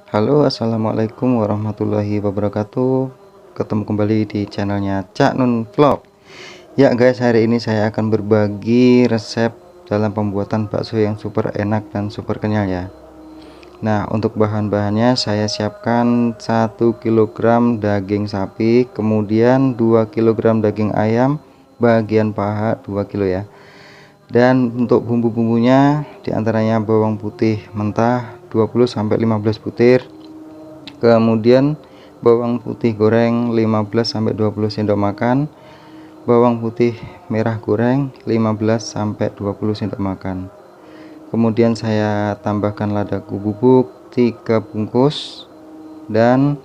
Halo, assalamualaikum warahmatullahi wabarakatuh. Ketemu kembali di channelnya Cak Nun Vlog. Ya guys, hari ini saya akan berbagi resep dalam pembuatan bakso yang super enak dan super kenyal ya. Nah, untuk bahan-bahannya saya siapkan 1 kg daging sapi, kemudian 2 kg daging ayam bagian paha 2 kg ya. Dan untuk bumbu-bumbunya diantaranya bawang putih mentah 20-15 butir, kemudian bawang putih goreng 15-20 sendok makan, bawang putih merah goreng 15-20 sendok makan. Kemudian saya tambahkan lada bubuk 3 bungkus, dan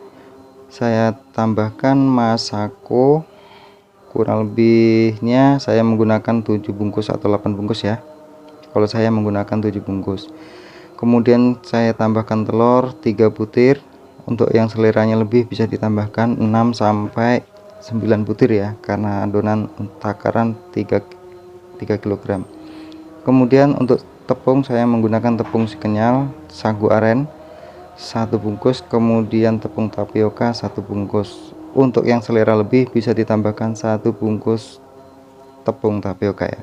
saya tambahkan masako, kurang lebihnya saya menggunakan 7 bungkus atau 8 bungkus ya. Kalau saya menggunakan 7 bungkus. Kemudian saya tambahkan telur 3 butir. Untuk yang seleranya lebih bisa ditambahkan 6-9 butir ya, karena adonan takaran 3 kg. Kemudian untuk tepung saya menggunakan tepung si kenyal sagu aren 1 bungkus, kemudian tepung tapioka 1 bungkus. Untuk yang selera lebih bisa ditambahkan 1 bungkus tepung tapioka ya.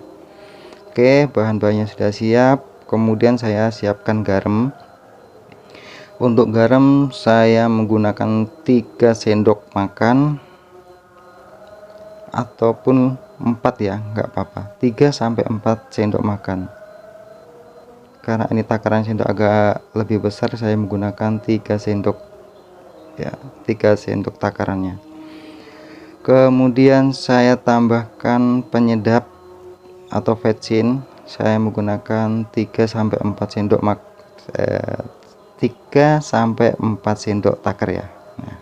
Oke, bahan-bahannya sudah siap. Kemudian saya siapkan garam. Untuk garam saya menggunakan 3 sendok makan ataupun 4 ya, enggak apa-apa, 3-4 sendok makan. Karena ini takaran sendok agak lebih besar, saya menggunakan 3 sendok ya, 3 sendok takarannya. Kemudian saya tambahkan penyedap atau vetsin, saya menggunakan 3-4 sendok 3-4 sendok takar ya. Nah,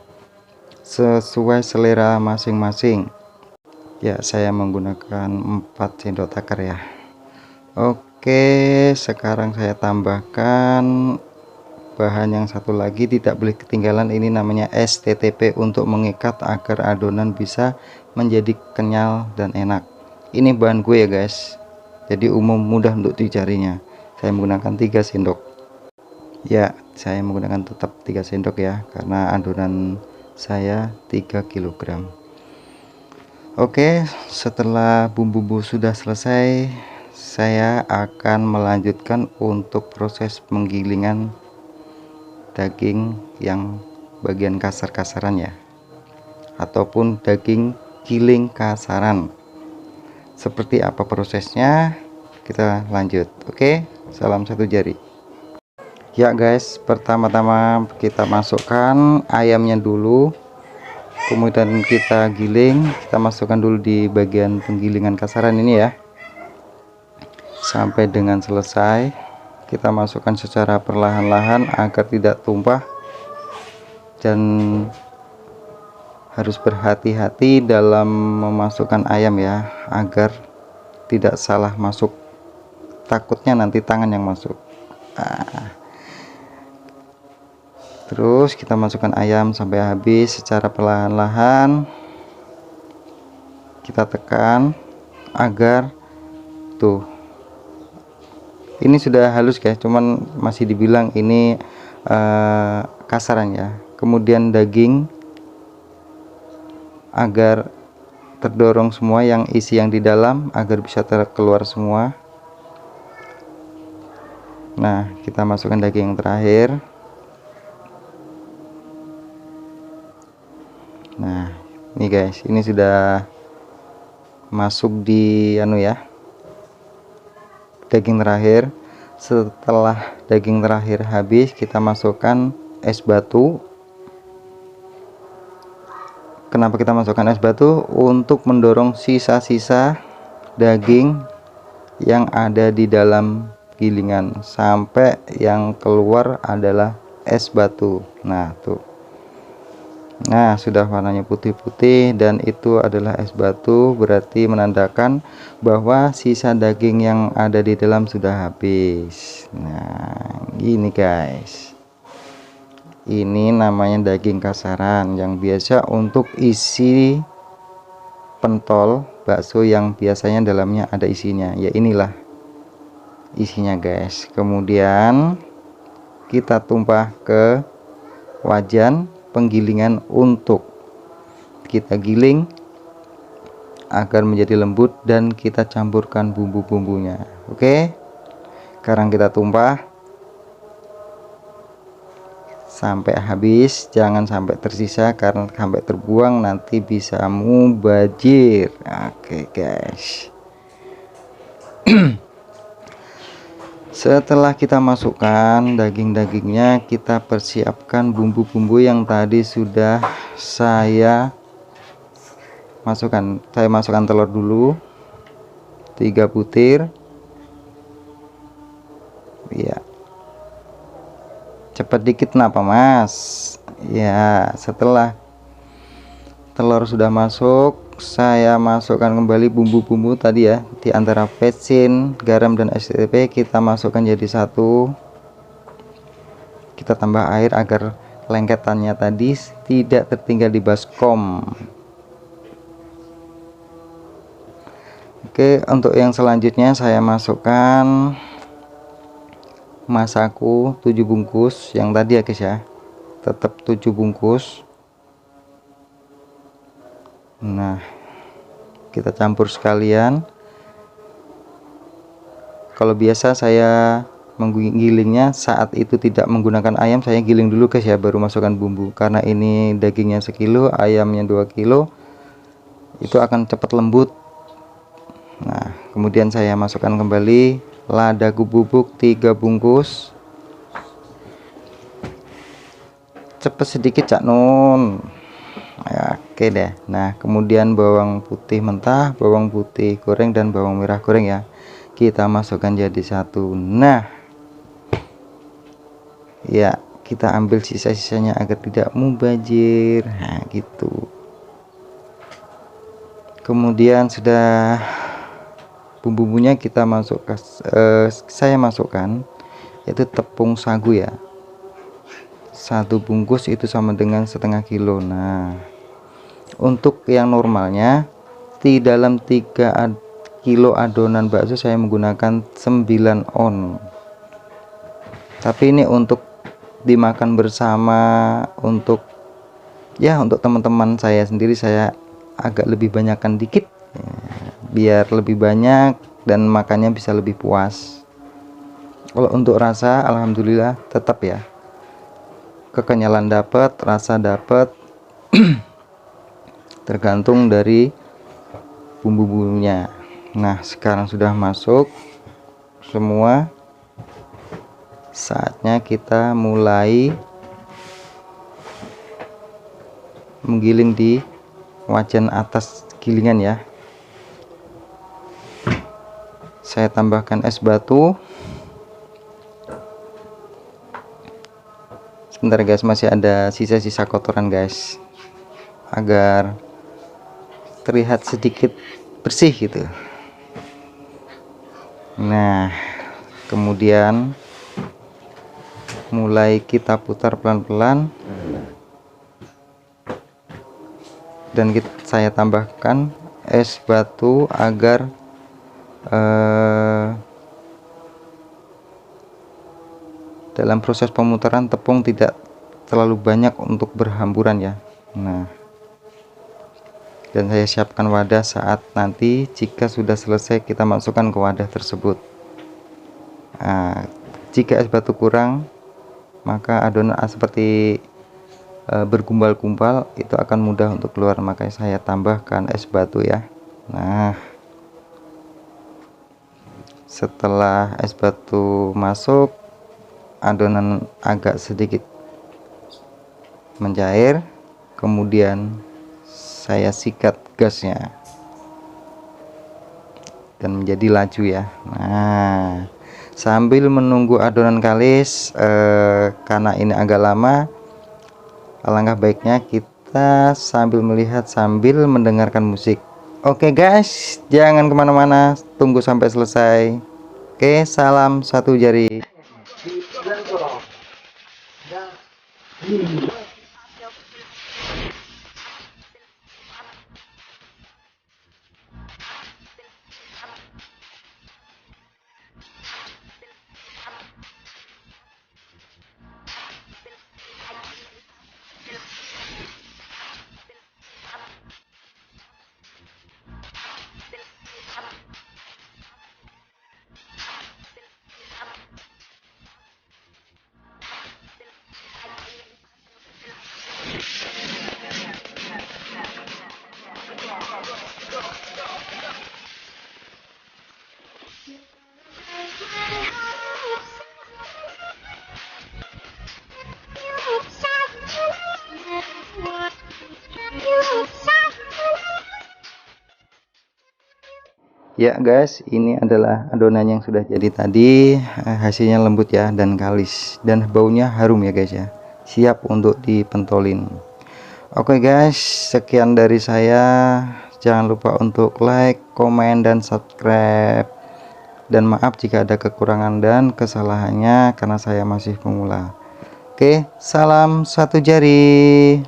sesuai selera masing-masing ya, saya menggunakan 4 sendok takar ya. Oke, sekarang saya tambahkan bahan yang satu lagi, tidak boleh ketinggalan, ini namanya STTP untuk mengikat agar adonan bisa menjadi kenyal dan enak. Ini bahan gue ya guys, jadi umum, mudah untuk dicarinya. Saya menggunakan 3 sendok ya, saya menggunakan tetap 3 sendok ya, karena adonan saya 3 kg. Oke, setelah bumbu-bumbu sudah selesai, saya akan melanjutkan untuk proses penggilingan daging yang bagian kasar-kasaran ya, ataupun daging giling kasaran. Seperti apa prosesnya, kita lanjut. Oke, salam satu jari ya guys. Pertama-tama kita masukkan ayamnya dulu, kemudian kita giling. Kita masukkan dulu di bagian penggilingan kasaran ini ya, sampai dengan selesai. Kita masukkan secara perlahan-lahan agar tidak tumpah, dan harus berhati-hati dalam memasukkan ayam ya, agar tidak salah masuk, takutnya nanti tangan yang masuk. Terus kita masukkan ayam sampai habis secara perlahan-lahan, kita tekan agar tuh, ini sudah halus guys, cuman masih dibilang ini kasaran ya. Kemudian daging agar terdorong semua, yang isi yang di dalam agar bisa terkeluar semua. Nah, kita masukkan daging yang terakhir. Nah, ini guys, ini sudah masuk di ya, daging terakhir. Setelah daging terakhir habis, kita masukkan es batu. Kenapa kita masukkan es batu? Untuk mendorong sisa-sisa daging yang ada di dalam gilingan sampai yang keluar adalah es batu. Nah tuh, nah sudah warnanya putih-putih dan itu adalah es batu, berarti menandakan bahwa sisa daging yang ada di dalam sudah habis. Nah gini guys, ini namanya daging kasaran yang biasa untuk isi pentol bakso, yang biasanya dalamnya ada isinya ya. Inilah isinya guys. Kemudian kita tumpah ke wajan penggilingan untuk kita giling agar menjadi lembut dan kita campurkan bumbu-bumbunya. Oke, sekarang kita tumpah sampai habis, jangan sampai tersisa, karena sampai terbuang nanti bisa mubazir. Oke guys. Setelah kita masukkan daging-dagingnya, kita persiapkan bumbu-bumbu yang tadi sudah saya masukkan. Saya masukkan telur dulu 3 butir ya. Cepat dikit kenapa mas? Ya, setelah telur sudah masuk, saya masukkan kembali bumbu-bumbu tadi ya, di antara vetsin, garam dan STP kita masukkan jadi satu. Kita tambah air agar lengketannya tadi tidak tertinggal di baskom. Oke, untuk yang selanjutnya saya masukkan masaku 7 bungkus yang tadi ya guys ya, tetap 7 bungkus. Nah, kita campur sekalian. Kalau biasa saya menggilingnya saat itu tidak menggunakan ayam, saya giling dulu guys ya, baru masukkan bumbu. Karena ini dagingnya sekilo, ayamnya 2 kilo, itu akan cepat lembut. Nah, kemudian saya masukkan kembali lada bubuk 3 bungkus. Cepet sedikit Cak Nun ya, oke deh. Nah, kemudian bawang putih mentah, bawang putih goreng dan bawang merah goreng ya, kita masukkan jadi satu. Nah ya, kita ambil sisa-sisanya agar tidak mubazir. Nah gitu. Kemudian sudah bumbu-bumbunya kita masukkan, saya masukkan yaitu tepung sagu ya, 1 bungkus itu sama dengan setengah kilo. Nah, untuk yang normalnya di dalam 3 kilo adonan bakso saya menggunakan 9 on, tapi ini untuk dimakan bersama, untuk ya untuk teman-teman saya sendiri saya agak lebih banyakkan dikit ya, biar lebih banyak dan makannya bisa lebih puas. Kalau untuk rasa alhamdulillah tetap ya, kekenyalan dapat, rasa dapat, tergantung dari bumbu-bumbunya. Nah, sekarang sudah masuk semua, saatnya kita mulai menggiling di wajan atas gilingan ya. Saya tambahkan es batu. Sebentar guys, masih ada sisa-sisa kotoran guys, agar terlihat sedikit bersih gitu. Nah, kemudian mulai kita putar pelan-pelan dan saya tambahkan es batu agar dalam proses pemutaran tepung tidak terlalu banyak untuk berhamburan ya. Nah, dan saya siapkan wadah saat nanti jika sudah selesai kita masukkan ke wadah tersebut. Nah, jika es batu kurang, maka adonan seperti bergumpal-gumpal itu akan mudah untuk keluar, makanya saya tambahkan es batu ya. Nah, setelah es batu masuk, adonan agak sedikit mencair, kemudian saya sikat gasnya dan menjadi laju ya. Nah, sambil menunggu adonan kalis, karena ini agak lama, alangkah baiknya kita sambil melihat sambil mendengarkan musik. Oke guys, jangan kemana-mana, tunggu sampai selesai. Oke, salam satu jari. Ya guys, ini adalah adonan yang sudah jadi tadi. Hasilnya lembut ya dan kalis, dan baunya harum ya guys ya, siap untuk dipentolin. Oke guys, sekian dari saya. Jangan lupa untuk like, komen, dan subscribe. Dan maaf jika ada kekurangan dan kesalahannya karena saya masih pemula. Oke, salam satu jari.